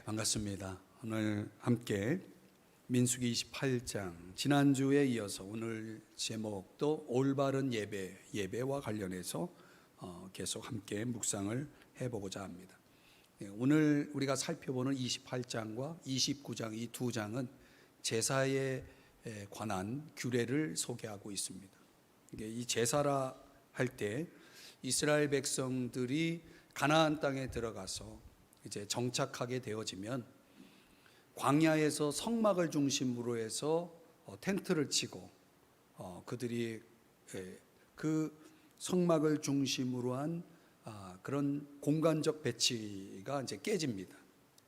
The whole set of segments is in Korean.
반갑습니다. 오늘 함께 민수기 28장 지난주에 이어서 오늘 제목도 올바른 예배와 관련해서 계속 함께 묵상을 해보고자 합니다. 오늘 우리가 살펴보는 28장과 29장 이 두 장은 제사에 관한 규례를 소개하고 있습니다. 이 제사라 할 때 이스라엘 백성들이 가나안 땅에 들어가서 이제 정착하게 되어지면 광야에서 성막을 중심으로 해서 텐트를 치고 그들이 그 성막을 중심으로 한 그런 공간적 배치가 이제 깨집니다.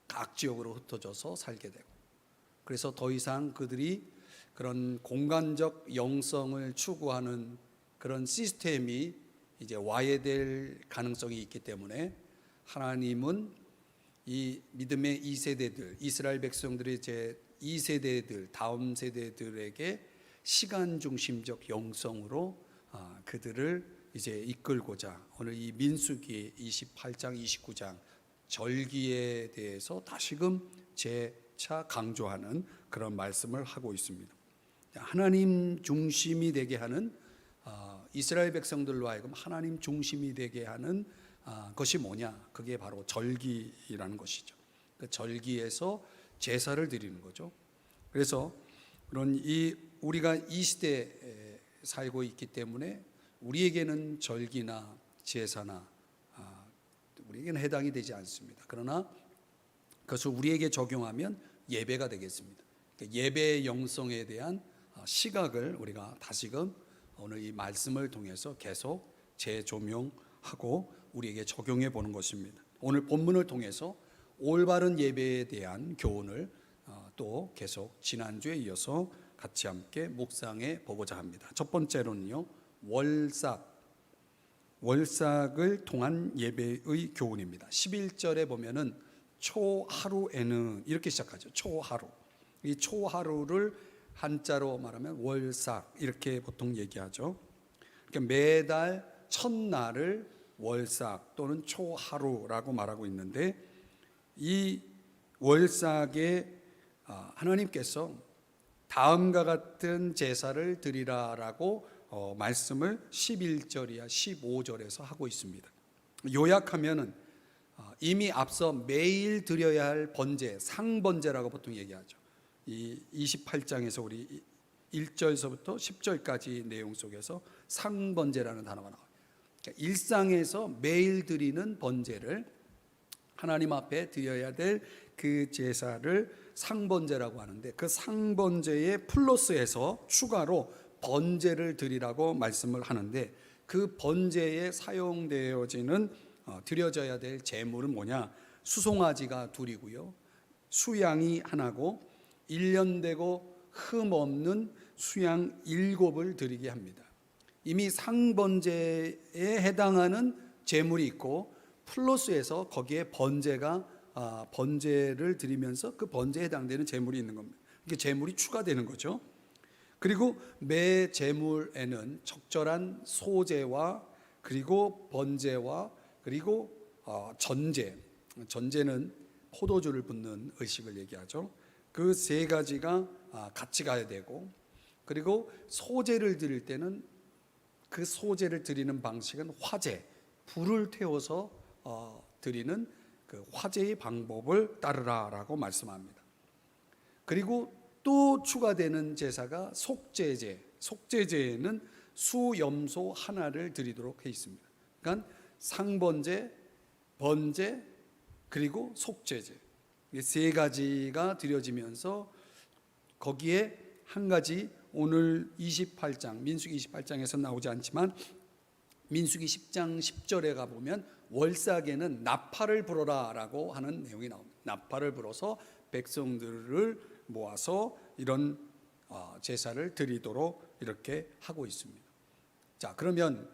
각 지역으로 흩어져서 살게 되고, 그래서 더 이상 그들이 그런 공간적 영성을 추구하는 그런 시스템이 이제 와해될 가능성이 있기 때문에 하나님은 이 믿음의 2세대들, 이스라엘 백성들의 제 2세대들, 다음 세대들에게 시간 중심적 영성으로 그들을 이제 이끌고자 오늘 이 민수기 28장, 29장 절기에 대해서 다시금 재차 강조하는 그런 말씀을 하고 있습니다. 하나님 중심이 되게 하는 이스라엘 백성들로 하여금 하나님 중심이 되게 하는 것이 뭐냐? 그게 바로 절기라는 것이죠. 그 절기에서 제사를 드리는 거죠. 그래서 그런 우리가 이 시대에 살고 있기 때문에 우리에게는 절기나 제사나 우리에게는 해당이 되지 않습니다. 그러나 그것을 우리에게 적용하면 예배가 되겠습니다. 예배의 영성에 대한 시각을 우리가 다시금 오늘 이 말씀을 통해서 계속 재조명하고 우리에게 적용해 보는 것입니다. 오늘 본문을 통해서 올바른 예배에 대한 교훈을 또 계속 지난주에 이어서 같이 함께 묵상해 보고자 합니다. 첫 번째로는요, 월삭을 통한 예배의 교훈입니다. 11절에 보면은 초하루에는 이렇게 시작하죠. 초하루. 이 초하루를 한자로 말하면 월삭 이렇게 보통 얘기하죠. 그러니까 매달 첫날을 월삭 또는 초하루라고 말하고 있는데, 이 월삭에 하나님께서 다음과 같은 제사를 드리라라고 말씀을 11절이야 15절에서 하고 있습니다. 요약하면은 이미 앞서 매일 드려야 할 번제, 상번제라고 보통 얘기하죠. 이 28장에서 우리 1절서부터 10절까지 내용 속에서 상번제라는 단어가 나와요. 일상에서 매일 드리는 번제를, 하나님 앞에 드려야 될 그 제사를 상번제라고 하는데, 그 상번제에 플러스해서 추가로 번제를 드리라고 말씀을 하는데, 그 번제에 사용되어지는 드려져야 될 제물은 뭐냐? 수송아지가 둘이고요, 수양이 하나고 1년 되고 흠 없는 수양 7을 드리게 합니다. 이미 상번제에 해당하는 제물이 있고 플러스해서 거기에 번제를 드리면서 그 번제에 해당되는 제물이 있는 겁니다. 이게 제물이 추가되는 거죠. 그리고 매 제물에는 적절한 소제와 그리고 번제와 그리고 전제는 포도주를 붓는 의식을 얘기하죠. 그 세 가지가 같이 가야 되고, 그리고 소제를 드릴 때는 그 소제를 드리는 방식은 화제, 불을 태워서 드리는 그 화제의 방법을 따르라라고 말씀합니다. 그리고 또 추가되는 제사가 속제제, 속제제에는 수염소 하나를 드리도록 해 있습니다. 그러니까 상번제, 번제, 그리고 속제제, 이 세 가지가 드려지면서 거기에 한 가지, 오늘 28장 민수기 28장에서 나오지 않지만 민수기 10장 10절에 가보면 월삭에는 나팔을 불어라라고 하는 내용이 나옵니다. 나팔을 불어서 백성들을 모아서 이런 제사를 드리도록 이렇게 하고 있습니다. 자, 그러면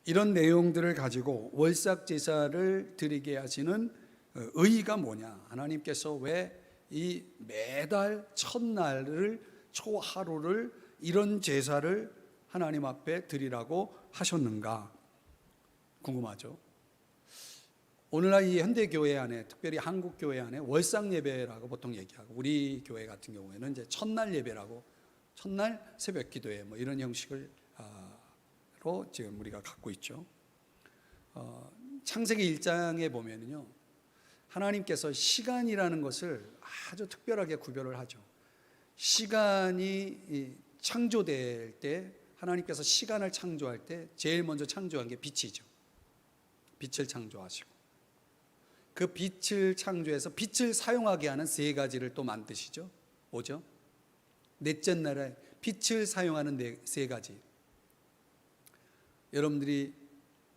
이런 내용들을 가지고 월삭 제사를 드리게 하시는 의의가 뭐냐? 하나님께서 왜 이 매달 첫날을, 초하루를 이런 제사를 하나님 앞에 드리라고 하셨는가 궁금하죠. 오늘날 이 현대 교회 안에, 특별히 한국 교회 안에 월상 예배라고 보통 얘기하고, 우리 교회 같은 경우에는 이제 첫날 예배라고, 첫날 새벽 기도회 뭐 이런 형식을 로 지금 우리가 갖고 있죠. 창세기 1장에 보면은요, 하나님께서 시간이라는 것을 아주 특별하게 구별을 하죠. 시간이 창조될 때, 하나님께서 시간을 창조할 때 제일 먼저 창조한 게 빛이죠. 빛을 창조하시고, 그 빛을 창조해서 빛을 사용하게 하는 세 가지를 또 만드시죠. 뭐죠? 넷째 날에 빛을 사용하는 세 가지. 여러분들이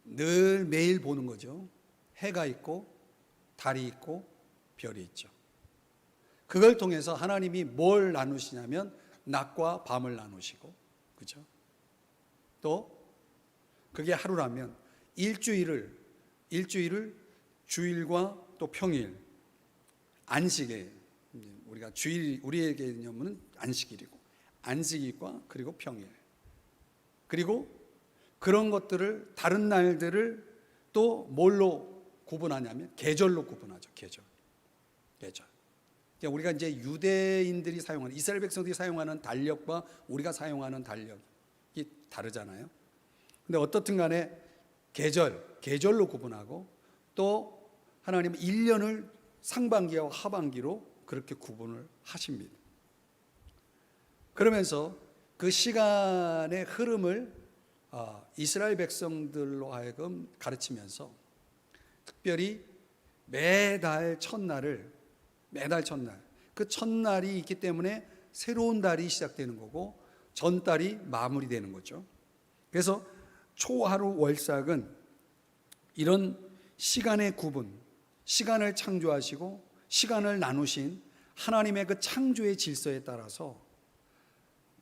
늘 매일 보는 거죠. 해가 있고 달이 있고 별이 있죠. 그걸 통해서 하나님이 뭘 나누시냐면 낮과 밤을 나누시고, 그죠? 또 그게 하루라면 일주일을 주일과 또 평일, 안식일, 우리가 주일, 우리의 개념은 안식일이고, 안식일과 그리고 평일, 그리고 그런 것들을, 다른 날들을 또 뭘로 구분하냐면 계절로 구분하죠. 계절. 그러니까 우리가 이제 유대인들이 사용하는, 이스라엘 백성들이 사용하는 달력과 우리가 사용하는 달력이 다르잖아요. 근데 어떻든 간에 계절로 구분하고, 또 하나님은 1년을 상반기와 하반기로 그렇게 구분을 하십니다. 그러면서 그 시간의 흐름을 이스라엘 백성들로 하여금 가르치면서, 특별히 매달 첫날, 그 첫날이 있기 때문에 새로운 달이 시작되는 거고 전달이 마무리되는 거죠. 그래서 초하루 월삭은 이런 시간의 구분, 시간을 창조하시고 시간을 나누신 하나님의 그 창조의 질서에 따라서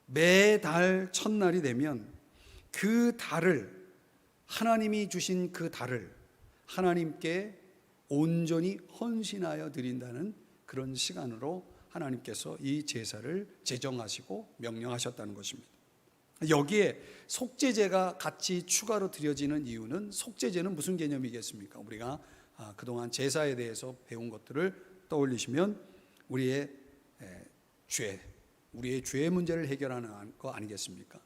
매달 첫날이 되면 그 달을, 하나님이 주신 그 달을 하나님께 온전히 헌신하여 드린다는 그런 시간으로 하나님께서 이 제사를 제정하시고 명령하셨다는 것입니다. 여기에 속죄제가 같이 추가로 드려지는 이유는, 속죄제는 무슨 개념이겠습니까? 우리가 그동안 제사에 대해서 배운 것들을 떠올리시면 우리의 죄 문제를 해결하는 거 아니겠습니까?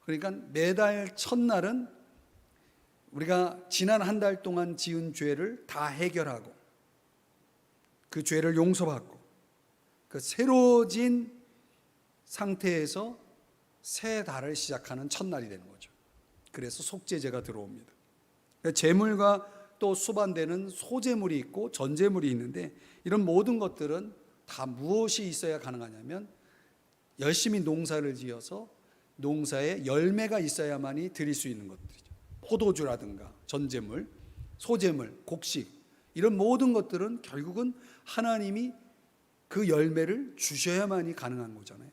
그러니까 매달 첫날은 우리가 지난 한 달 동안 지은 죄를 다 해결하고 그 죄를 용서받고 그 새로워진 상태에서 새 달을 시작하는 첫날이 되는 거죠. 그래서 속죄제가 들어옵니다. 제물과 또 수반되는 소제물이 있고 전제물이 있는데, 이런 모든 것들은 다 무엇이 있어야 가능하냐면 열심히 농사를 지어서 농사에 열매가 있어야만이 드릴 수 있는 것들이죠. 포도주라든가 전제물, 소제물, 곡식, 이런 모든 것들은 결국은 하나님이 그 열매를 주셔야만이 가능한 거잖아요.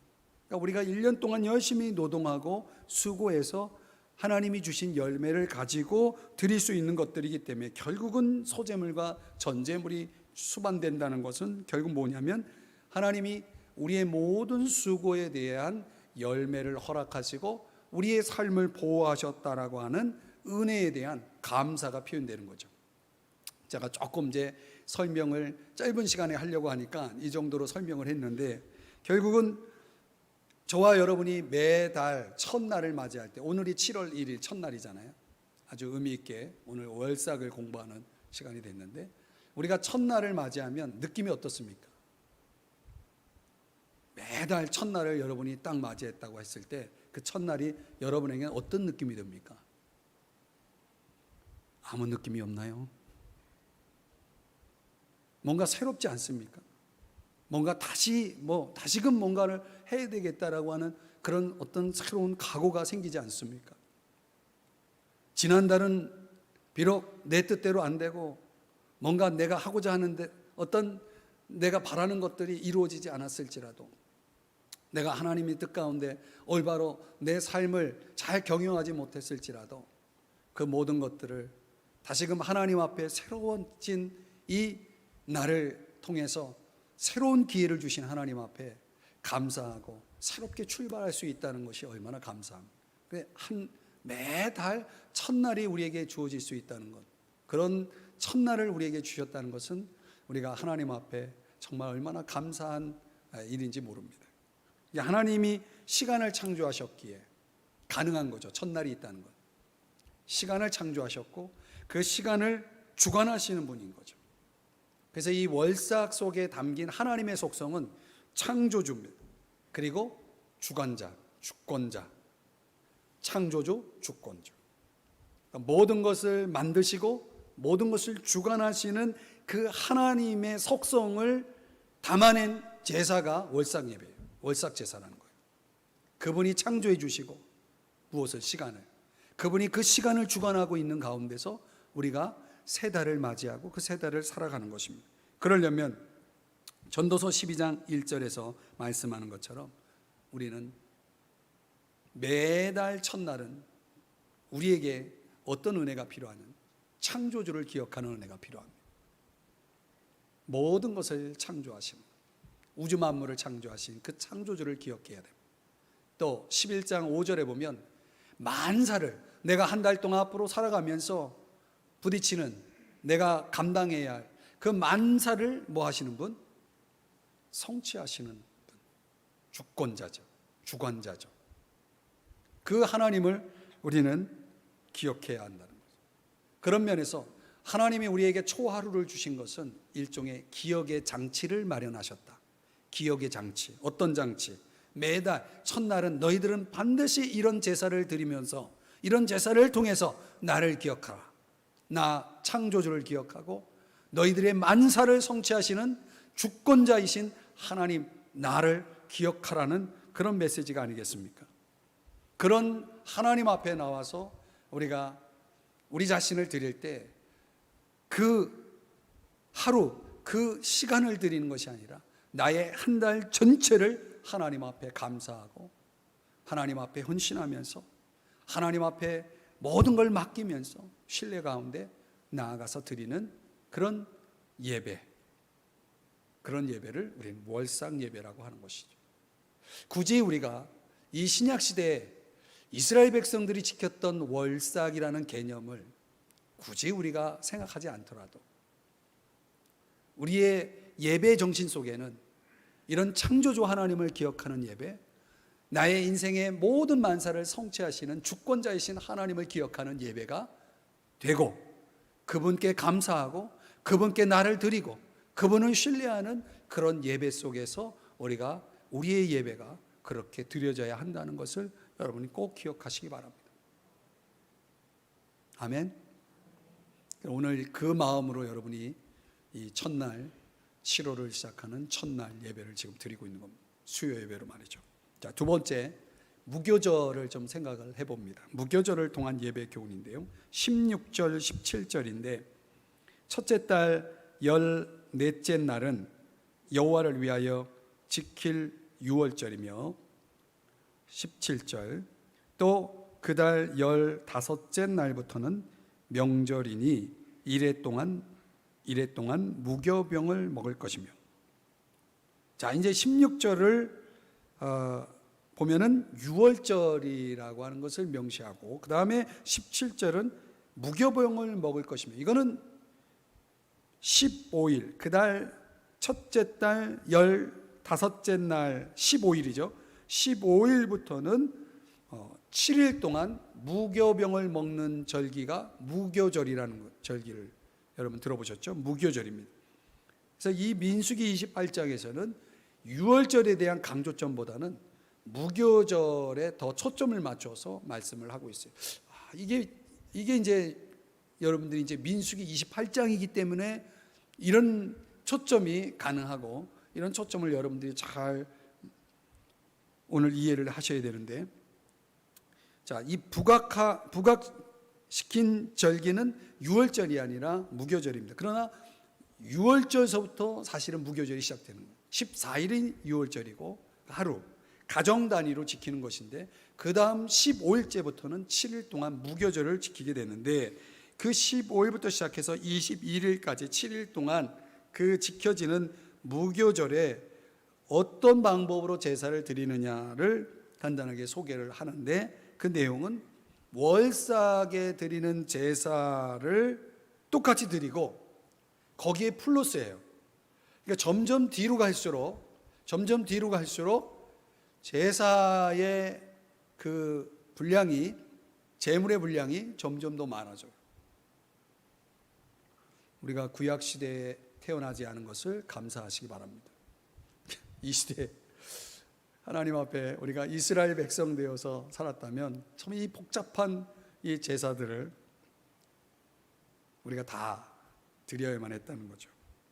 그러니까 우리가 1년 동안 열심히 노동하고 수고해서 하나님이 주신 열매를 가지고 드릴 수 있는 것들이기 때문에, 결국은 소제물과 전제물이 수반된다는 것은 결국 뭐냐면 하나님이 우리의 모든 수고에 대한 열매를 허락하시고 우리의 삶을 보호하셨다라고 하는 은혜에 대한 감사가 표현되는 거죠. 제가 조금 이제 설명을 짧은 시간에 하려고 하니까 이 정도로 설명을 했는데, 결국은 저와 여러분이 매달 첫날을 맞이할 때, 오늘이 7월 1일 첫날이잖아요. 아주 의미 있게 오늘 월삭을 공부하는 시간이 됐는데, 우리가 첫날을 맞이하면 느낌이 어떻습니까? 매달 첫날을 여러분이 딱 맞이했다고 했을 때 그 첫날이 여러분에게는 어떤 느낌이 듭니까? 아무 느낌이 없나요? 뭔가 새롭지 않습니까? 뭔가 다시금 뭔가를 해야 되겠다라고 하는 그런 어떤 새로운 각오가 생기지 않습니까? 지난달은 비록 내 뜻대로 안 되고 뭔가 내가 하고자 하는데 어떤 내가 바라는 것들이 이루어지지 않았을지라도, 내가 하나님의 뜻 가운데 올바로 내 삶을 잘 경영하지 못했을지라도, 그 모든 것들을 다시금 하나님 앞에 새로워진 이 날을 통해서 새로운 기회를 주신 하나님 앞에 감사하고 새롭게 출발할 수 있다는 것이 얼마나 감사합니다. 매달 첫날이 우리에게 주어질 수 있다는 것, 그런 첫날을 우리에게 주셨다는 것은 우리가 하나님 앞에 정말 얼마나 감사한 일인지 모릅니다. 하나님이 시간을 창조하셨기에 가능한 거죠. 첫날이 있다는 것. 시간을 창조하셨고 그 시간을 주관하시는 분인 거죠. 그래서 이 월삭 속에 담긴 하나님의 속성은 창조주입니다. 그리고 주관자, 주권자, 창조주, 주권주. 그러니까 모든 것을 만드시고 모든 것을 주관하시는 그 하나님의 속성을 담아낸 제사가 월삭 예배예요. 월삭 제사라는 거예요. 그분이 창조해 주시고 무엇을? 시간을. 그분이 그 시간을 주관하고 있는 가운데서 우리가 새 달을 맞이하고 그 새 달을 살아가는 것입니다. 그러려면 전도서 12장 1절에서 말씀하는 것처럼 우리는 매달 첫날은 우리에게 어떤 은혜가 필요하냐면 창조주를 기억하는 은혜가 필요합니다. 모든 것을 창조하신, 우주 만물을 창조하신 그 창조주를 기억해야 됩니다. 또 11장 5절에 보면 만사를 내가 한 달 동안 앞으로 살아가면서 부딪히는, 내가 감당해야 할 그 만사를 뭐 하시는 분? 성취하시는 분, 주권자죠, 주관자죠. 그 하나님을 우리는 기억해야 한다는 거죠. 그런 면에서 하나님이 우리에게 초하루를 주신 것은 일종의 기억의 장치를 마련하셨다. 기억의 장치. 어떤 장치? 매달 첫날은 너희들은 반드시 이런 제사를 드리면서 이런 제사를 통해서 나를 기억하라. 나 창조주를 기억하고 너희들의 만사를 성취하시는 주권자이신 하나님 나를 기억하라는 그런 메시지가 아니겠습니까? 그런 하나님 앞에 나와서 우리가 우리 자신을 드릴 때 그 하루, 그 시간을 드리는 것이 아니라 나의 한 달 전체를 하나님 앞에 감사하고 하나님 앞에 헌신하면서 하나님 앞에 모든 걸 맡기면서 신뢰 가운데 나아가서 드리는 그런 예배, 그런 예배를 우리는 월삭 예배라고 하는 것이죠. 굳이 우리가 이 신약 시대에 이스라엘 백성들이 지켰던 월삭이라는 개념을 굳이 우리가 생각하지 않더라도 우리의 예배 정신 속에는 이런 창조주 하나님을 기억하는 예배, 나의 인생의 모든 만사를 성취하시는 주권자이신 하나님을 기억하는 예배가 되고 그분께 감사하고 그분께 나를 드리고 그분을 신뢰하는 그런 예배 속에서 우리가 우리의 예배가 그렇게 드려져야 한다는 것을 여러분이 꼭 기억하시기 바랍니다. 아멘. 오늘 그 마음으로 여러분이 이 첫날 7월을 시작하는 첫날 예배를 지금 드리고 있는 겁니다. 수요 예배로 말이죠. 자, 두 번째 무교절을 좀 생각을 해봅니다. 무교절을 통한 예배 교훈인데요. 16절 17절인데 첫째 달 14째 날은 여호와를 위하여 지킬 유월절이며 17절 또 그 달 15째 날부터는 명절이니 이래 동안 무교병을 먹을 것이며. 자, 이제 16절을 보면은 유월절이라고 하는 것을 명시하고 그 다음에 17절은 무교병을 먹을 것이며, 이거는 15일 그 달 첫째 달 15째 날 15일이죠. 15일부터는 7일 동안 무교병을 먹는 절기가 무교절이라는 절기를 여러분 들어보셨죠? 무교절입니다. 그래서 이 민수기 28장에서는 유월절에 대한 강조점보다는 무교절에 더 초점을 맞춰서 말씀을 하고 있어요. 이게 이제 여러분들이 이제 민수기 28장이기 때문에 이런 초점이 가능하고 이런 초점을 여러분들이 잘 오늘 이해를 하셔야 되는데, 자, 이 부각시킨 절기는 유월절이 아니라 무교절입니다. 그러나 유월절서부터 사실은 무교절이 시작되는 거예요. 14일이 유월절이고 하루 가정 단위로 지키는 것인데 그 다음 15일째부터는 7일 동안 무교절을 지키게 되는데 그 15일부터 시작해서 21일까지 7일 동안 그 지켜지는 무교절에 어떤 방법으로 제사를 드리느냐를 간단하게 소개를 하는데 그 내용은 월삭에 드리는 제사를 똑같이 드리고 거기에 플러스예요. 그러니까 점점 뒤로 갈수록 제사의 그 분량이, 제물의 분량이 점점 더 많아져요. 우리가 구약 시대에 태어나지 않은 것을 감사하시기 바랍니다. 이 시대에 하나님 앞에 우리가 이스라엘 백성 되어서 살았다면 참 이 복잡한 이 제사들을 우리가 다 드려야만 했다는 거죠.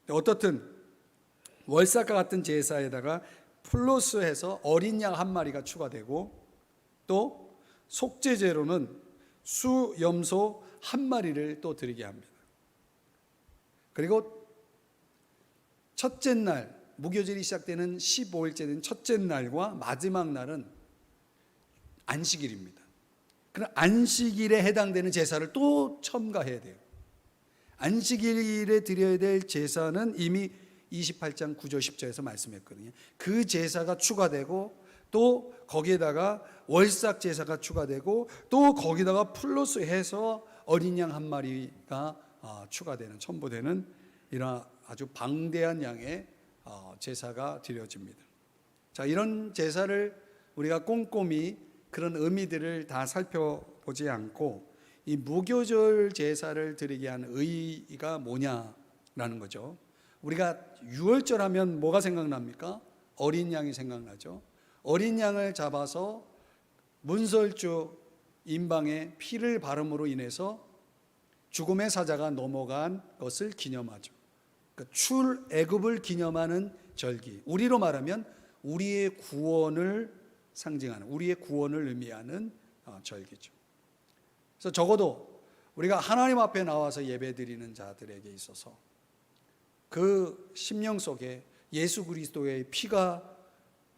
어떻든 월삭과 같은 제사에다가 플러스해서 어린 양 한 마리가 추가되고, 또 속죄제로는 수염소 한 마리를 또 드리게 합니다. 그리고 첫째 날, 무교절이 시작되는 15일째 된 첫째 날과 마지막 날은 안식일입니다. 그럼 안식일에 해당되는 제사를 또 첨가해야 돼요. 안식일에 드려야 될 제사는 이미 28장 9절 10절에서 말씀했거든요. 그 제사가 추가되고, 또 거기에다가 월삭 제사가 추가되고, 또 거기다가 플러스해서 어린 양 한 마리가 추가되는, 첨부되는 이런 아주 방대한 양의 제사가 드려집니다. 자, 이런 제사를 우리가 꼼꼼히 그런 의미들을 다 살펴보지 않고 이 무교절 제사를 드리게 한 의의가 뭐냐라는 거죠. 우리가 유월절 하면 뭐가 생각납니까? 어린 양이 생각나죠. 어린 양을 잡아서 문설주 임방에 피를 바름으로 인해서 죽음의 사자가 넘어간 것을 기념하죠. 그러니까 출애굽을 기념하는 절기, 우리로 말하면 우리의 구원을 상징하는, 우리의 구원을 의미하는 절기죠. 그래서 적어도 우리가 하나님 앞에 나와서 예배드리는 자들에게 있어서 그 심령 속에 예수 그리스도의 피가,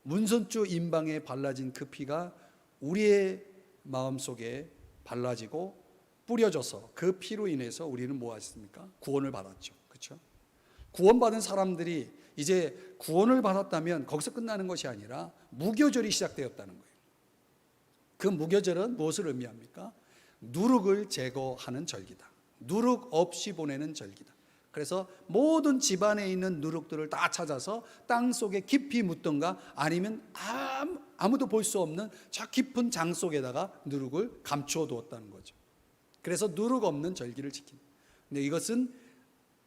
문선주 임방에 발라진 그 피가 우리의 마음 속에 발라지고 뿌려져서 그 피로 인해서 우리는 뭐 했습니까? 구원을 받았죠. 그렇죠? 구원받은 사람들이 이제 구원을 받았다면 거기서 끝나는 것이 아니라 무교절이 시작되었다는 거예요. 그 무교절은 무엇을 의미합니까? 누룩을 제거하는 절기다. 누룩 없이 보내는 절기다. 그래서 모든 집안에 있는 누룩들을 다 찾아서 땅 속에 깊이 묻던가 아니면 아무도 볼 수 없는 저 깊은 장 속에다가 누룩을 감추어 두었다는 거죠. 그래서 누룩 없는 절기를 지킨다. 근데 이것은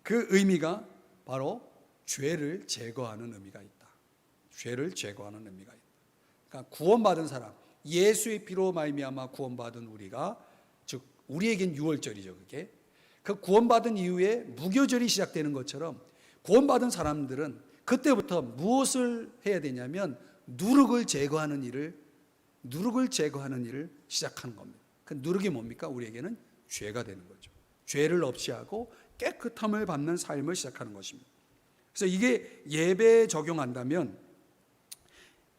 그 의미가 바로 죄를 제거하는 의미가 있다. 죄를 제거하는 의미가 있다. 그러니까 구원받은 사람, 예수의 피로 말미암아 구원받은 우리가, 즉 우리에겐 유월절이죠. 그게 그 구원받은 이후에 무교절이 시작되는 것처럼 구원받은 사람들은 그때부터 무엇을 해야 되냐면 누룩을 제거하는 일을 시작하는 겁니다. 그 누룩이 뭡니까? 우리에게는 죄가 되는 거죠. 죄를 없이 하고 깨끗함을 받는 삶을 시작하는 것입니다. 그래서 이게 예배에 적용한다면,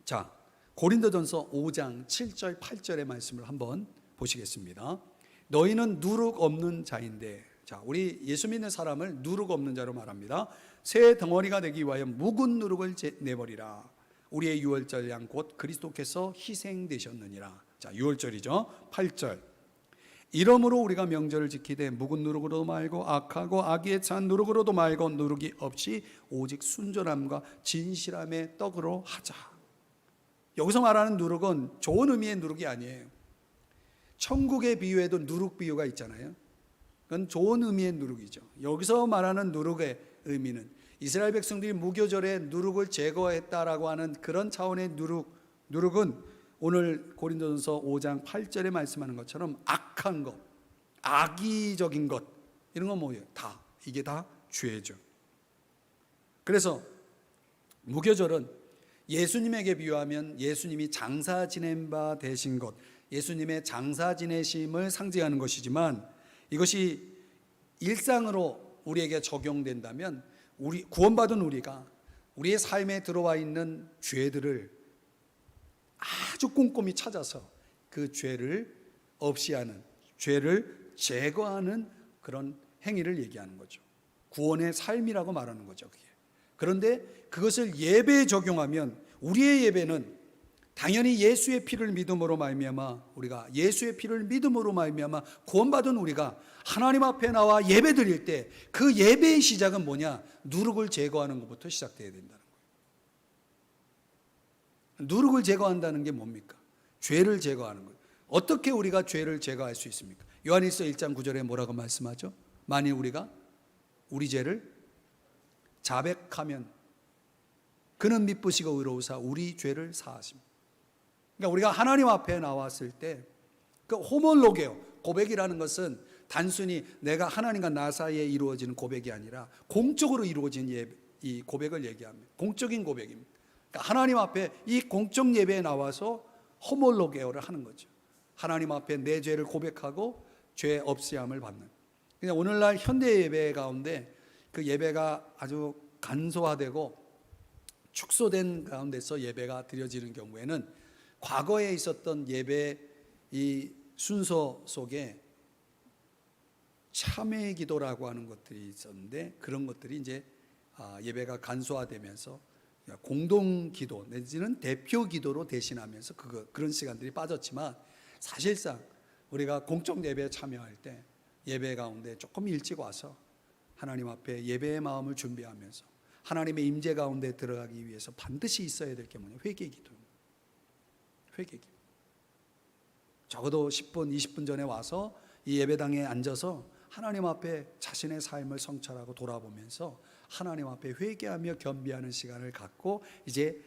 자, 고린도전서 5장 7절 8절의 말씀을 한번 보시겠습니다. 너희는 누룩 없는 자인데, 자, 우리 예수 믿는 사람을 누룩 없는 자로 말합니다. 새 덩어리가 되기 위하여 묵은 누룩을 내버리라. 우리의 유월절 양 곧 그리스도께서 희생되셨느니라. 자, 유월절이죠. 8절. 이러므로 우리가 명절을 지키되 묵은 누룩으로도 말고 악하고 악의에 찬 누룩으로도 말고 누룩이 없이 오직 순전함과 진실함의 떡으로 하자. 여기서 말하는 누룩은 좋은 의미의 누룩이 아니에요. 천국의 비유에도 누룩 비유가 있잖아요. 그건 좋은 의미의 누룩이죠. 여기서 말하는 누룩의 의미는 이스라엘 백성들이 무교절에 누룩을 제거했다라고 하는 그런 차원의 누룩은 오늘 고린도전서 5장 8절에 말씀하는 것처럼 악한 것, 악의적인 것, 이런 건 뭐예요? 이게 다 죄죠. 그래서 무교절은 예수님에게 비유하면 예수님이 장사 지낸 바 되신 것, 예수님의 장사 지내심을 상징하는 것이지만, 이것이 일상으로 우리에게 적용된다면 구원받은 우리가 우리의 삶에 들어와 있는 죄들을 아주 꼼꼼히 찾아서 그 죄를 없이 하는, 죄를 제거하는 그런 행위를 얘기하는 거죠. 구원의 삶이라고 말하는 거죠. 그게. 그런데 그것을 예배에 적용하면 우리의 예배는 당연히 예수의 피를 믿음으로 말미암아 우리가 예수의 피를 믿음으로 말미암아 구원받은 우리가 하나님 앞에 나와 예배 드릴 때 그 예배의 시작은 뭐냐? 누룩을 제거하는 것부터 시작돼야 된다는 거예요. 누룩을 제거한다는 게 뭡니까? 죄를 제거하는 거예요. 어떻게 우리가 죄를 제거할 수 있습니까? 요한일서 1장 9절에 뭐라고 말씀하죠? 만일 우리가 우리 죄를 자백하면 그는 미쁘시고 의로우사 우리 죄를 사하십니다. 그러니까 우리가 하나님 앞에 나왔을 때 그 호몰로게요, 고백이라는 것은 단순히 내가 하나님과 나 사이에 이루어지는 고백이 아니라 공적으로 이루어진 이 고백을 얘기합니다. 공적인 고백입니다. 그러니까 하나님 앞에 이 공적 예배에 나와서 호몰로게요를 하는 거죠. 하나님 앞에 내 죄를 고백하고 죄 없이함을 받는. 그냥 오늘날 현대 예배 가운데 그 예배가 아주 간소화되고 축소된 가운데서 예배가 드려지는 경우에는 과거에 있었던 예배 이 순서 속에 참회 기도라고 하는 것들이 있었는데 그런 것들이 이제 예배가 간소화되면서 공동 기도 내지는 대표 기도로 대신하면서 그런 시간들이 빠졌지만 사실상 우리가 공적 예배에 참여할 때 예배 가운데 조금 일찍 와서 하나님 앞에 예배의 마음을 준비하면서 하나님의 임재 가운데 들어가기 위해서 반드시 있어야 될 게 뭐냐? 회개 기도입니다. 회개 기도. 적어도 10분, 20분 전에 와서 이 예배당에 앉아서 하나님 앞에 자신의 삶을 성찰하고 돌아보면서 하나님 앞에 회개하며 겸비하는 시간을 갖고 이제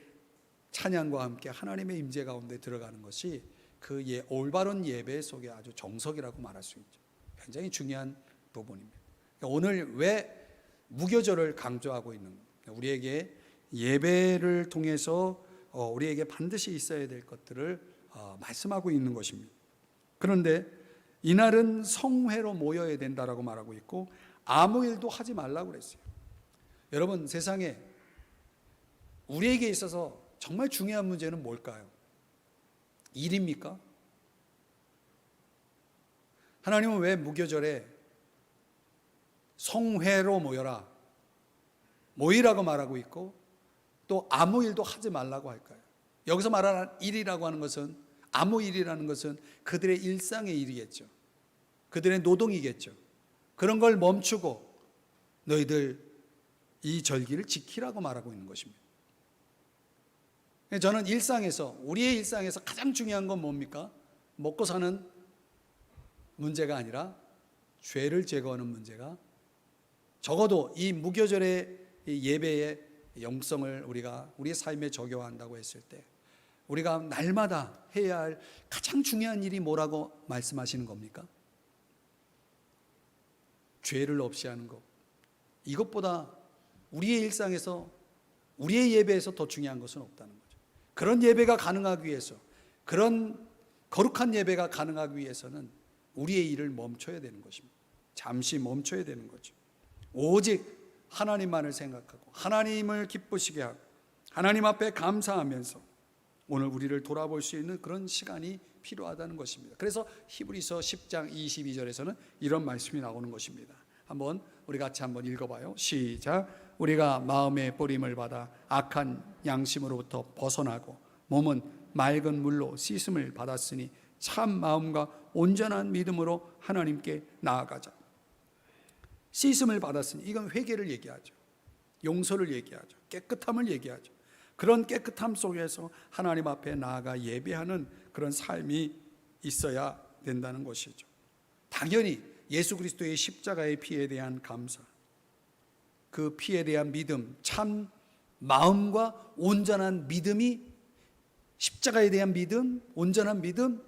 찬양과 함께 하나님의 임재 가운데 들어가는 것이 그 올바른 예배 속에 아주 정석이라고 말할 수 있죠. 굉장히 중요한 부분입니다. 오늘 왜 무교절을 강조하고 있는 거예요? 우리에게 예배를 통해서 우리에게 반드시 있어야 될 것들을 말씀하고 있는 것입니다. 그런데 이날은 성회로 모여야 된다라고 말하고 있고 아무 일도 하지 말라고 그랬어요. 여러분, 세상에 우리에게 있어서 정말 중요한 문제는 뭘까요? 일입니까? 하나님은 왜 무교절에 성회로 모여라, 모이라고 말하고 있고 또 아무 일도 하지 말라고 할까요? 여기서 말하는 일이라고 하는 것은, 아무 일이라는 것은 그들의 일상의 일이겠죠. 그들의 노동이겠죠. 그런 걸 멈추고 너희들 이 절기를 지키라고 말하고 있는 것입니다. 저는 우리의 일상에서 가장 중요한 건 뭡니까? 먹고 사는 문제가 아니라 죄를 제거하는 문제가, 적어도 이 무교절의 예배의 영성을 우리가 우리의 삶에 적용한다고 했을 때 우리가 날마다 해야 할 가장 중요한 일이 뭐라고 말씀하시는 겁니까? 죄를 없이 하는 것. 이것보다 우리의 일상에서, 우리의 예배에서 더 중요한 것은 없다는 거죠. 그런 예배가 가능하기 위해서, 그런 거룩한 예배가 가능하기 위해서는 우리의 일을 멈춰야 되는 것입니다. 잠시 멈춰야 되는 거죠. 오직 하나님만을 생각하고 하나님을 기쁘시게 하고 하나님 앞에 감사하면서 오늘 우리를 돌아볼 수 있는 그런 시간이 필요하다는 것입니다. 그래서 히브리서 10장 22절에서는 이런 말씀이 나오는 것입니다. 한번 우리 같이 한번 읽어봐요. 시작. 우리가 마음의 뿌림을 받아 악한 양심으로부터 벗어나고 몸은 맑은 물로 씻음을 받았으니 참 마음과 온전한 믿음으로 하나님께 나아가자. 씻음을 받았으니 이건 회개를 얘기하죠. 용서를 얘기하죠. 깨끗함을 얘기하죠. 그런 깨끗함 속에서 하나님 앞에 나아가 예배하는 그런 삶이 있어야 된다는 것이죠. 당연히 예수 그리스도의 십자가의 피에 대한 감사, 그 피에 대한 믿음, 참 마음과 온전한 믿음이, 십자가에 대한 믿음, 온전한 믿음,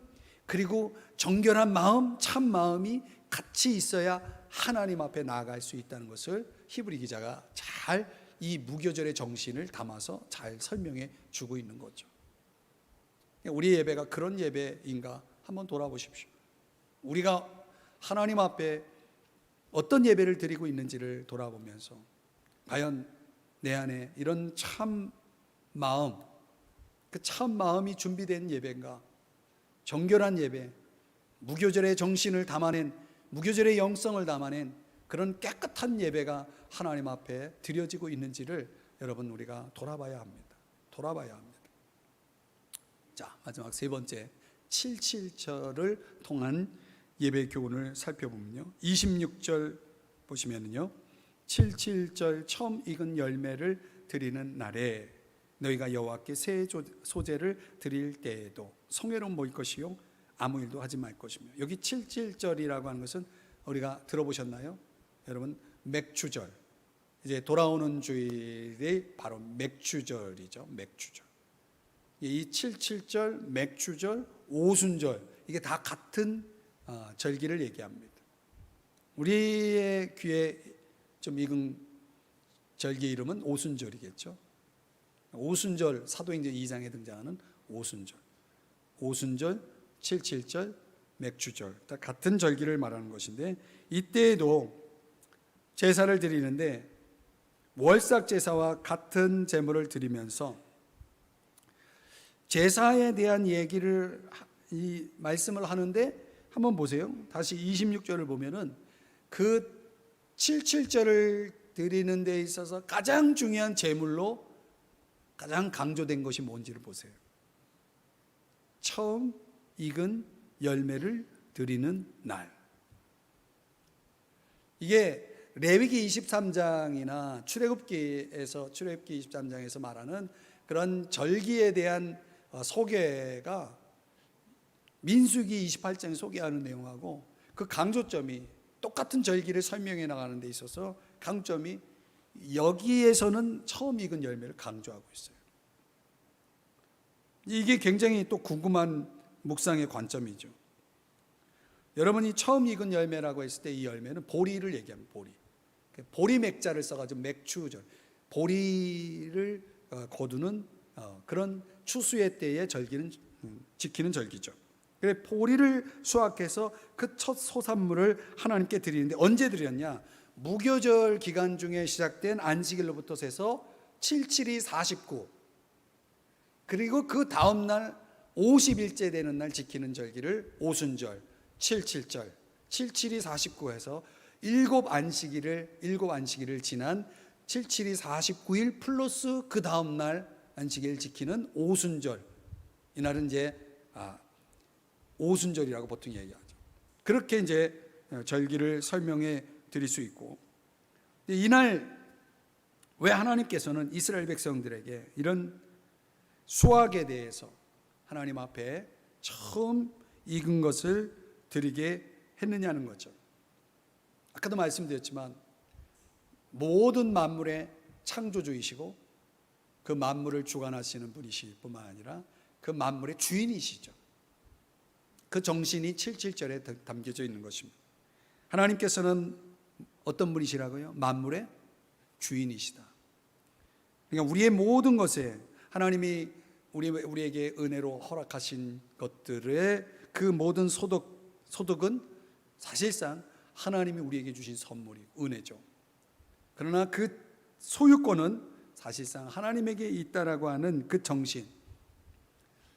그리고 정결한 마음, 참 마음이 같이 있어야 하나님 앞에 나아갈 수 있다는 것을 히브리 기자가 잘 이 무교절의 정신을 담아서 잘 설명해 주고 있는 거죠. 우리 예배가 그런 예배인가 한번 돌아보십시오. 우리가 하나님 앞에 어떤 예배를 드리고 있는지를 돌아보면서 과연 내 안에 이런 참 마음, 그 참 마음이 준비된 예배인가, 정결한 예배, 무교절의 정신을 담아낸, 무교절의 영성을 담아낸 그런 깨끗한 예배가 하나님 앞에 드려지고 있는지를 여러분 우리가 돌아봐야 합니다. 돌아봐야 합니다. 자, 마지막 세 번째 7.7절을 통한 예배 교훈을 살펴보면요, 26절 보시면은요, 7.7절 처음 익은 열매를 드리는 날에 너희가 여호와께 새 소재를 드릴 때에도 성회로운 모일 것이요 아무 일도 하지 말 것이며. 여기 7.7절이라고 하는 것은 우리가 들어보셨나요? 여러분, 맥주절, 이제 돌아오는 주일이 바로 맥주절이죠. 맥주절. 이 7.7절, 맥주절, 오순절, 이게 다 같은 절기를 얘기합니다. 우리의 귀에 좀 익은 절기 이름은 오순절이겠죠. 오순절, 사도행전 2장에 등장하는 오순절, 7.7절, 맥주절, 다 같은 절기를 말하는 것인데, 이때에도 제사를 드리는데 월삭 제사와 같은 제물을 드리면서 제사에 대한 얘기를, 이 말씀을 하는데, 한번 보세요. 다시 26절을 보면은 그 7.7절을 드리는 데 있어서 가장 중요한 제물로 가장 강조된 것이 뭔지를 보세요. 처음 익은 열매를 드리는 날. 이게 레위기 23장이나 출애굽기 23장에서 말하는 그런 절기에 대한 소개가 민수기 28장에 소개하는 내용하고 그 강조점이, 똑같은 절기를 설명해 나가는 데 있어서 강점이, 여기에서는 처음 익은 열매를 강조하고 있어요. 이게 굉장히 또 궁금한 묵상의 관점이죠. 여러분이 처음 익은 열매라고 했을 때 이 열매는 보리를 얘기합니다. 보리 맥자를 써가지고 맥추절, 보리를 거두는 그런 추수의 때의 절기는 지키는 절기죠. 그래, 보리를 수확해서 그 첫 소산물을 하나님께 드리는데, 언제 드렸냐? 무교절 기간 중에 시작된 안식일로부터 세서 7.7이 49, 그리고 그 다음 날 50일째 되는 날 지키는 절기를 오순절, 7.7절, 7.7이 49해서 일곱 안식일을 지난 7.7이 49일 플러스 그 다음 날 안식일 지키는 오순절, 이날은 이제 오순절이라고 보통 얘기하죠. 그렇게 이제 절기를 설명해 드릴 수 있고, 이날 왜 하나님께서는 이스라엘 백성들에게 이런 수확에 대해서 하나님 앞에 처음 익은 것을 드리게 했느냐는 거죠. 아까도 말씀드렸지만 모든 만물의 창조주이시고 그 만물을 주관하시는 분이실 뿐만 아니라 그 만물의 주인이시죠. 그 정신이 7.7절에 담겨져 있는 것입니다. 하나님께서는 어떤 분이시라고요? 만물의 주인이시다. 그러니까 우리의 모든 것에 하나님이 우리에게 은혜로 허락하신 것들의 그 모든 소득은 사실상 하나님이 우리에게 주신 선물이 은혜죠. 그러나 그 소유권은 사실상 하나님에게 있다라고 하는 그 정신,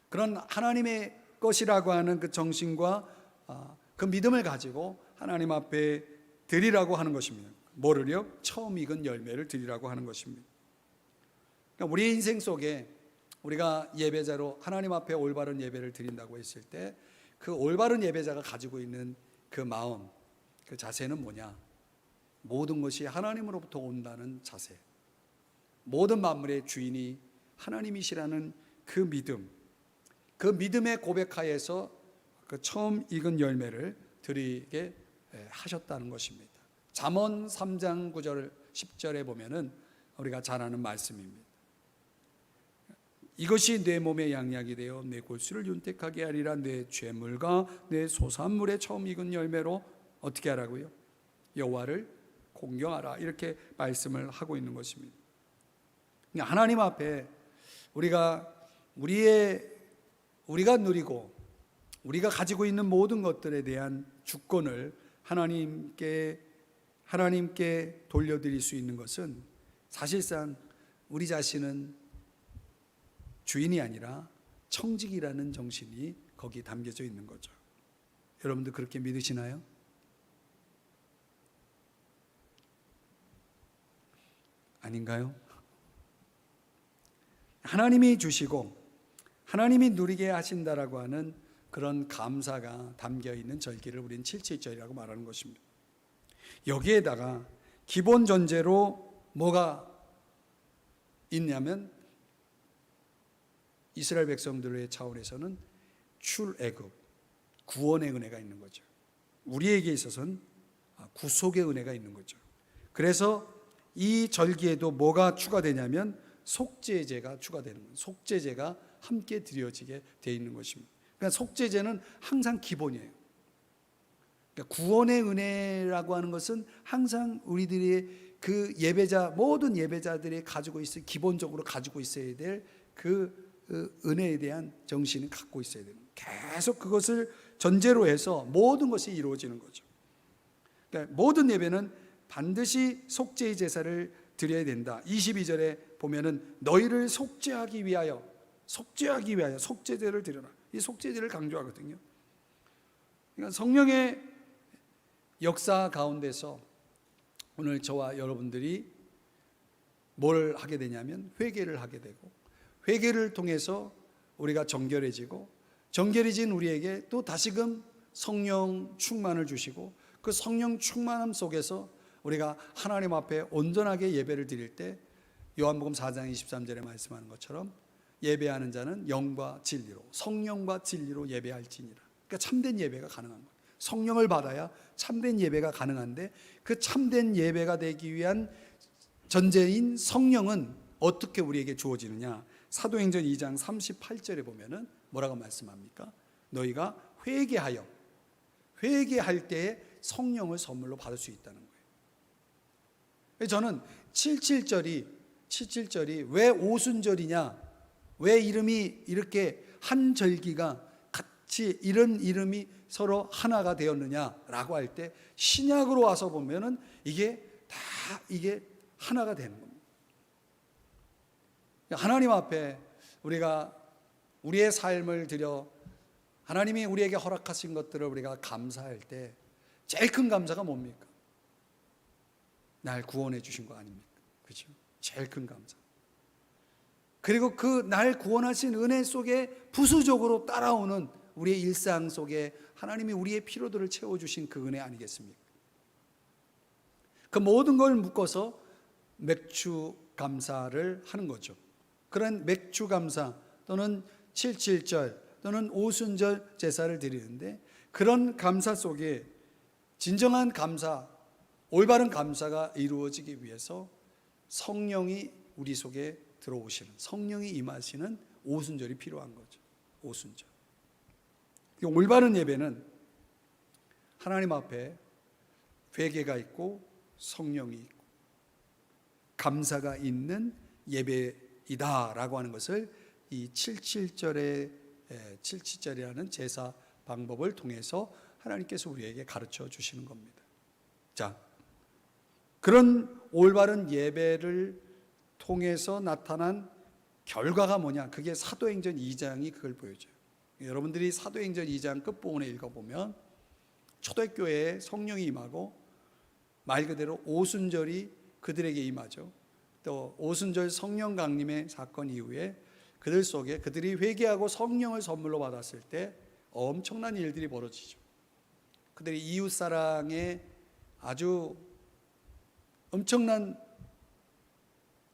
그런 하나님의 것이라고 하는 그 정신과 그 믿음을 가지고 하나님 앞에 드리라고 하는 것입니다. 뭐를요? 처음 익은 열매를 드리라고 하는 것입니다. 그러니까 우리 인생 속에 우리가 예배자로 하나님 앞에 올바른 예배를 드린다고 했을 때 그 올바른 예배자가 가지고 있는 그 마음, 그 자세는 뭐냐? 모든 것이 하나님으로부터 온다는 자세, 모든 만물의 주인이 하나님이시라는 그 믿음, 그 믿음의 고백하에서 그 처음 익은 열매를 드리게 하셨다는 것입니다. 잠언 3장 9절 10절에 보면은 우리가 잘 아는 말씀입니다. 이것이 내 몸의 양약이 되어 내 골수를 윤택하게 하리라. 내 죄물과 내 소산물의 처음 익은 열매로 어떻게 하라고요? 여호와를 공경하라. 이렇게 말씀을 하고 있는 것입니다. 하나님 앞에 우리가 누리고 우리가 가지고 있는 모든 것들에 대한 주권을 하나님께 돌려드릴 수 있는 것은 사실상 우리 자신은 주인이 아니라 청직이라는 정신이 거기 담겨져 있는 거죠. 여러분도 그렇게 믿으시나요? 아닌가요? 하나님이 주시고 하나님이 누리게 하신다라고 하는 그런 감사가 담겨 있는 절기를 우리는 7.7절이라고 말하는 것입니다. 여기에다가 기본 전제로 뭐가 있냐면 이스라엘 백성들의 차원에서는 출애굽, 구원의 은혜가 있는 거죠. 우리에게 있어서는 구속의 은혜가 있는 거죠. 그래서 이 절기에도 뭐가 추가되냐면 속죄제가 추가되는 거예요. 속죄제가 함께 드려지게 되어 있는 것입니다. 그러니까 속죄제는 항상 기본이에요. 그러니까 구원의 은혜라고 하는 것은 항상 우리들의 그 예배자, 모든 예배자들이 가지고 있어야, 기본적으로 가지고 있어야 될 그 은혜에 대한 정신을 갖고 있어야 되는 거예요. 계속 그것을 전제로 해서 모든 것이 이루어지는 거죠. 그러니까 모든 예배는 반드시 속죄의 제사를 드려야 된다. 22절에 보면은 너희를 속죄하기 위하여 속죄제를 드려라. 이 속죄제를 강조하거든요. 그러니까 성령의 역사 가운데서 오늘 저와 여러분들이 뭘 하게 되냐면 회개를 하게 되고, 회개를 통해서 우리가 정결해지고, 정결해진 우리에게 또 다시금 성령 충만을 주시고, 그 성령 충만함 속에서 우리가 하나님 앞에 온전하게 예배를 드릴 때 요한복음 4장 23절에 말씀하는 것처럼 예배하는 자는 영과 진리로, 성령과 진리로 예배할지니라. 그러니까 참된 예배가 가능한 거예요. 성령을 받아야 참된 예배가 가능한데, 그 참된 예배가 되기 위한 전제인 성령은 어떻게 우리에게 주어지느냐? 사도행전 2장 38절에 보면은 뭐라고 말씀합니까? 너희가 회개할 때에 성령을 선물로 받을 수 있다는 거예요. 저는 77절이 왜 오순절이냐, 왜 이름이 이렇게 한 절기가 같이 이런 이름이 서로 하나가 되었느냐라고 할 때, 신약으로 와서 보면은 이게 하나가 되는 겁니다. 하나님 앞에 우리가 우리의 삶을 드려 하나님이 우리에게 허락하신 것들을 우리가 감사할 때 제일 큰 감사가 뭡니까? 날 구원해 주신 거 아닙니까? 그렇죠? 제일 큰 감사. 그리고 그 날 구원하신 은혜 속에 부수적으로 따라오는 우리의 일상 속에 하나님이 우리의 필요들을 채워주신 그 은혜 아니겠습니까? 그 모든 걸 묶어서 맥주 감사를 하는 거죠. 그런 맥주 감사 또는 7.7절 또는 오순절 제사를 드리는데, 그런 감사 속에 진정한 감사, 올바른 감사가 이루어지기 위해서 성령이 우리 속에 들어오시는, 성령이 임하시는 오순절이 필요한 거죠. 오순절. 올바른 예배는 하나님 앞에 회개가 있고 성령이 있고 감사가 있는 예배이다라고 하는 것을 이 77절이라는 제사 방법을 통해서 하나님께서 우리에게 가르쳐 주시는 겁니다. 자, 그런 올바른 예배를 통해서 나타난 결과가 뭐냐? 그게 사도행전 2장이 그걸 보여줘요. 여러분들이 사도행전 2장 끝부분에 읽어보면 초대교회에 성령이 임하고 말 그대로 오순절이 그들에게 임하죠. 또 오순절 성령 강림의 사건 이후에 그들 속에 그들이 회개하고 성령을 선물로 받았을 때 엄청난 일들이 벌어지죠. 그들이 이웃사랑의 아주 엄청난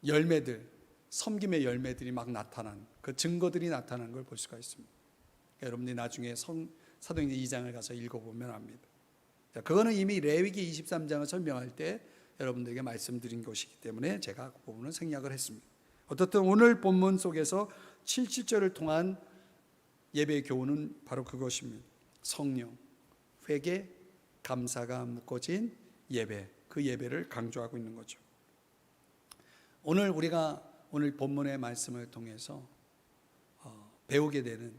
열매들, 섬김의 열매들이 막 나타난, 그 증거들이 나타난 걸 볼 수가 있습니다. 그러니까 여러분들이 나중에 사도행전 2장을 가서 읽어보면 압니다. 자, 그거는 이미 레위기 23장을 설명할 때 여러분들에게 말씀드린 것이기 때문에 제가 그 부분은 생략을 했습니다. 어떻든 오늘 본문 속에서 77절을 통한 예배의 교훈은 바로 그것입니다. 성령, 회개, 감사가 묶어진 예배, 그 예배를 강조하고 있는 거죠. 우리가 오늘 본문의 말씀을 통해서 배우게 되는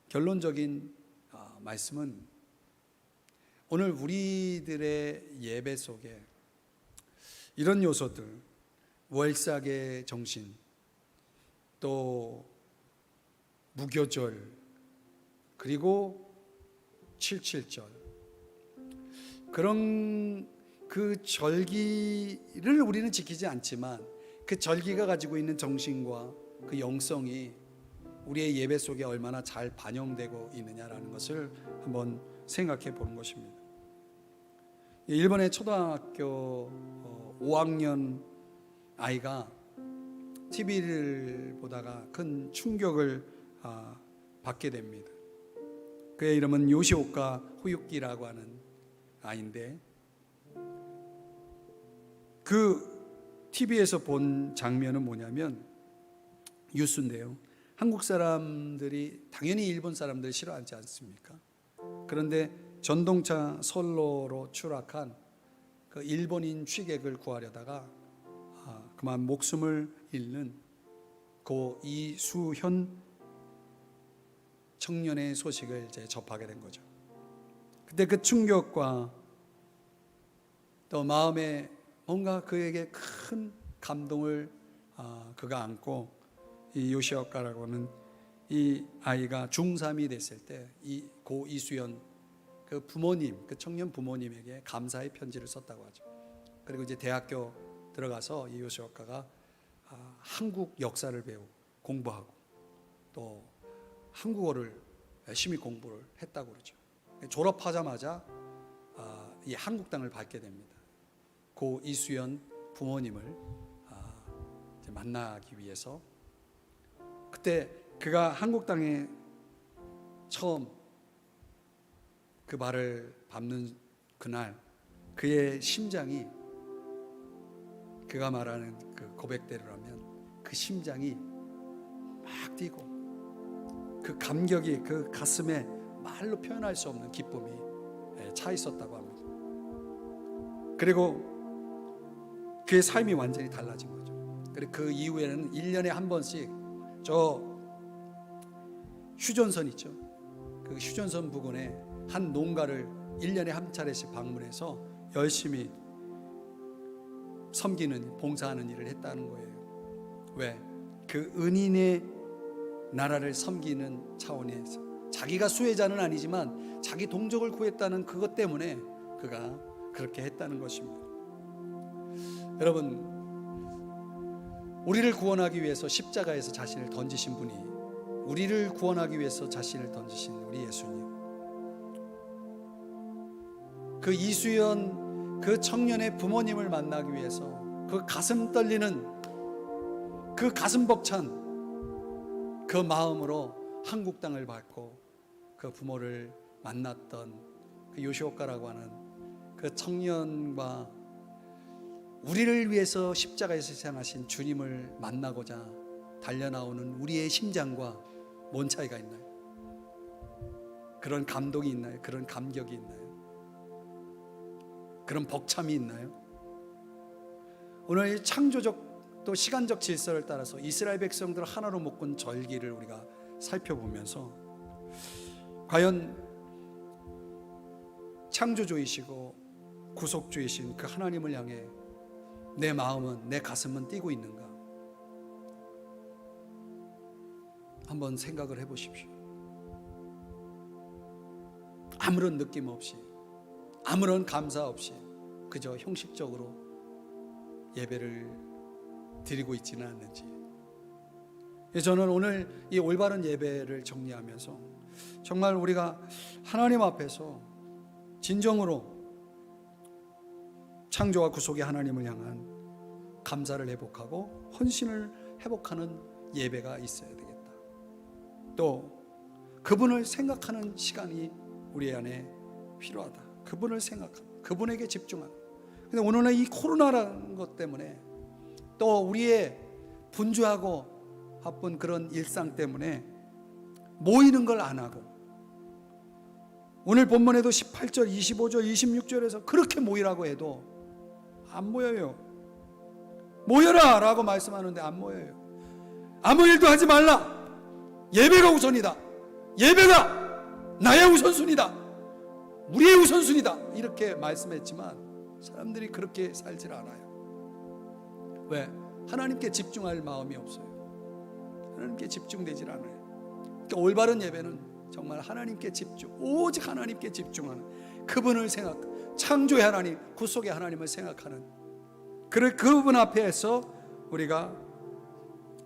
결론적인 말씀은, 오늘 우리들의 예배 속에 이런 요소들, 월삭의 정신, 또 무교절, 그리고 7.7절, 그런 그 절기를 우리는 지키지 않지만 그 절기가 가지고 있는 정신과 그 영성이 우리의 예배 속에 얼마나 잘 반영되고 있느냐라는 것을 한번 생각해 보는 것입니다. 일본의 초등학교 5학년 아이가 TV를 보다가 큰 충격을 받게 됩니다. 그의 이름은 요시오카 후유키라고 하는 아이인데, 그 TV에서 본 장면은 뭐냐면 뉴스인데요, 한국 사람들이 당연히 일본 사람들 싫어하지 않습니까? 그런데 전동차 선로로 추락한 그 일본인 취객을 구하려다가 그만 목숨을 잃는 고 이수현 청년의 소식을 이제 접하게 된 거죠. 그때 그 충격과 또 마음에 뭔가 그에게 큰 감동을 그가 안고, 이 요시오카라고 하는 이 아이가 중3이 됐을 때 이 고 이수연 그 부모님, 그 청년 부모님에게 감사의 편지를 썼다고 하죠. 그리고 이제 대학교 들어가서 이 요시오카가 한국 역사를 배우고 공부하고 또 한국어를 열심히 공부를 했다고 그러죠. 졸업하자마자 이 한국 땅을 밟게 됩니다. 고 이수연 부모님을 이제 만나기 위해서. 그때 그가 한국 땅에 처음 그 발을 밟는 그날, 그의 심장이, 그가 말하는 그 고백대로라면 그 심장이 막 뛰고, 그 감격이 그 가슴에 말로 표현할 수 없는 기쁨이 차 있었다고 합니다. 그리고 그의 삶이 완전히 달라진 거죠. 그리고 그 이후에는 1년에 한 번씩 저 휴전선 있죠, 그 휴전선 부근에 한 농가를 1년에 한 차례씩 방문해서 열심히 섬기는, 봉사하는 일을 했다는 거예요. 왜? 그 은인의 나라를 섬기는 차원에서, 자기가 수혜자는 아니지만 자기 동족을 구했다는 그것 때문에 그가 그렇게 했다는 것입니다. 여러분, 우리를 구원하기 위해서 십자가에서 자신을 던지신 분이, 우리를 구원하기 위해서 자신을 던지신 우리 예수님, 그 이수연 그 청년의 부모님을 만나기 위해서 그 가슴 떨리는, 그 가슴 벅찬 그 마음으로 한국 땅을 밟고 그 부모를 만났던 그 요시오카라고 하는 그 청년과 우리를 위해서 십자가에서 희생하신 주님을 만나고자 달려나오는 우리의 심장과 뭔 차이가 있나요? 그런 감동이 있나요? 그런 감격이 있나요? 그런 벅참이 있나요? 오늘 창조적 또 시간적 질서를 따라서 이스라엘 백성들을 하나로 묶은 절기를 우리가 살펴보면서 과연 창조주이시고 구속주이신 그 하나님을 향해 내 마음은, 내 가슴은 뛰고 있는가? 한번 생각을 해보십시오. 아무런 느낌 없이, 아무런 감사 없이 그저 형식적으로 예배를 드리고 있지는 않는지. 저는 오늘 이 올바른 예배를 정리하면서 정말 우리가 하나님 앞에서 진정으로 창조와 구속의 하나님을 향한 감사를 회복하고 헌신을 회복하는 예배가 있어야 되겠다. 또 그분을 생각하는 시간이 우리 안에 필요하다. 그분을 생각하고 그분에게 집중하는. 근데 오늘은 이 코로나라는 것 때문에 또 우리의 분주하고 바쁜 그런 일상 때문에 모이는 걸 안 하고, 오늘 본문에도 18절, 25절, 26절에서 그렇게 모이라고 해도 안 모여요. 모여라 라고 말씀하는데 안 모여요. 아무 일도 하지 말라. 예배가 우선이다. 예배가 나의 우선순위다. 우리의 우선순위다. 이렇게 말씀했지만 사람들이 그렇게 살질 않아요. 왜? 하나님께 집중할 마음이 없어요. 하나님께 집중되질 않아요. 그러니까 올바른 예배는 정말 하나님께 집중, 오직 하나님께 집중하는, 그분을 생각, 창조의 하나님, 구속의 하나님을 생각하는 그분 앞에서 우리가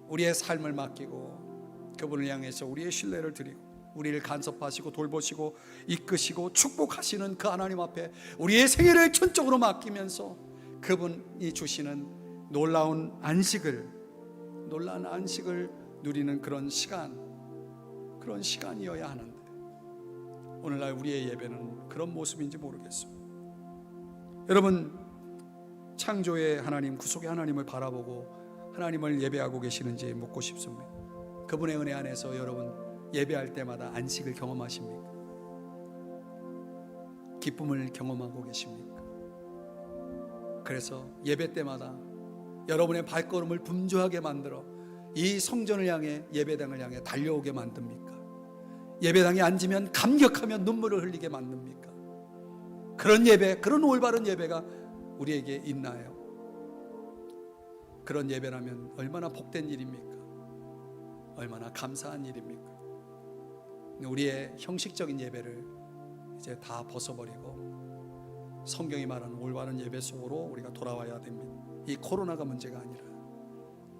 우리의 삶을 맡기고 그분을 향해서 우리의 신뢰를 드리고 우리를 간섭하시고 돌보시고 이끄시고 축복하시는 그 하나님 앞에 우리의 생애를 전적으로 맡기면서 그분이 주시는 놀라운 안식을 누리는 그런 시간이어야 하는데 오늘날 우리의 예배는 그런 모습인지 모르겠습니다. 여러분, 창조의 하나님, 구속의 하나님을 바라보고 하나님을 예배하고 계시는지 묻고 싶습니다. 그분의 은혜 안에서 여러분 예배할 때마다 안식을 경험하십니까? 기쁨을 경험하고 계십니까? 그래서 예배 때마다 여러분의 발걸음을 분주하게 만들어 이 성전을 향해, 예배당을 향해 달려오게 만듭니까? 예배당에 앉으면 감격하며 눈물을 흘리게 만듭니까? 그런 예배, 그런 올바른 예배가 우리에게 있나요? 그런 예배라면 얼마나 복된 일입니까? 얼마나 감사한 일입니까? 우리의 형식적인 예배를 이제 다 벗어버리고 성경이 말하는 올바른 예배 속으로 우리가 돌아와야 됩니다. 이 코로나가 문제가 아니라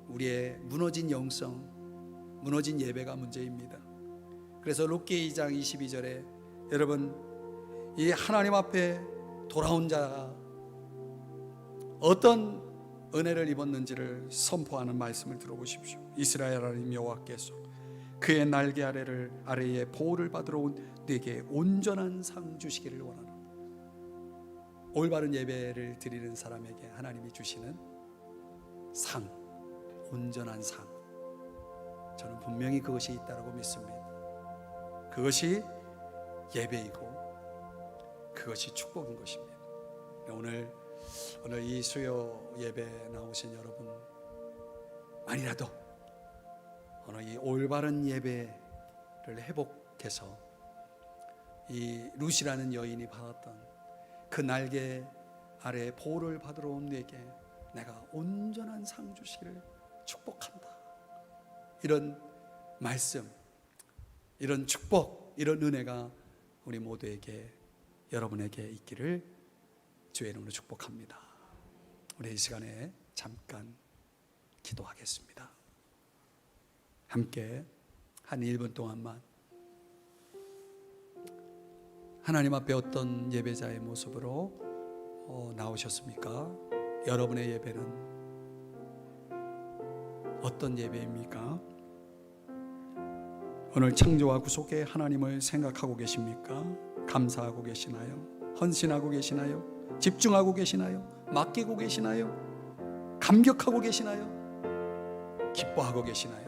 우리의 무너진 영성, 무너진 예배가 문제입니다. 그래서 룻기 2장 22절에 여러분, 이 하나님 앞에 돌아온 자가 어떤 은혜를 입었는지를 선포하는 말씀을 들어보십시오. 이스라엘 하나님 여호와께서 그의 날개 아래에 보호를 받으러 온 네게 온전한 상 주시기를 원하노라. 올바른 예배를 드리는 사람에게 하나님이 주시는 상, 온전한 상, 저는 분명히 그것이 있다고 믿습니다. 그것이 예배이고 그것이 축복인 것입니다. 오늘 이 수요 예배 나오신 여러분, 만이라도 오늘 이 올바른 예배를 회복해서 이 룻이라는 여인이 받았던 그 날개 아래 보호를 받으러 온 내게 내가 온전한 상 주시기를 축복한다. 이런 말씀, 이런 축복, 이런 은혜가 우리 모두에게, 여러분에게 있기를 주의 이름으로 축복합니다. 우리 이 시간에 잠깐 기도하겠습니다. 함께 한 1분 동안만 하나님 앞에 어떤 예배자의 모습으로 나오셨습니까? 여러분의 예배는 어떤 예배입니까? 오늘 창조와 구속의 하나님을 생각하고 계십니까? 감사하고 계시나요? 헌신하고 계시나요? 집중하고 계시나요? 맡기고 계시나요? 감격하고 계시나요? 기뻐하고 계시나요?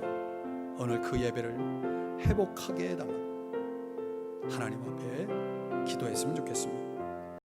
오늘 그 예배를 회복하게 해달라고 하나님 앞에 기도했으면 좋겠습니다.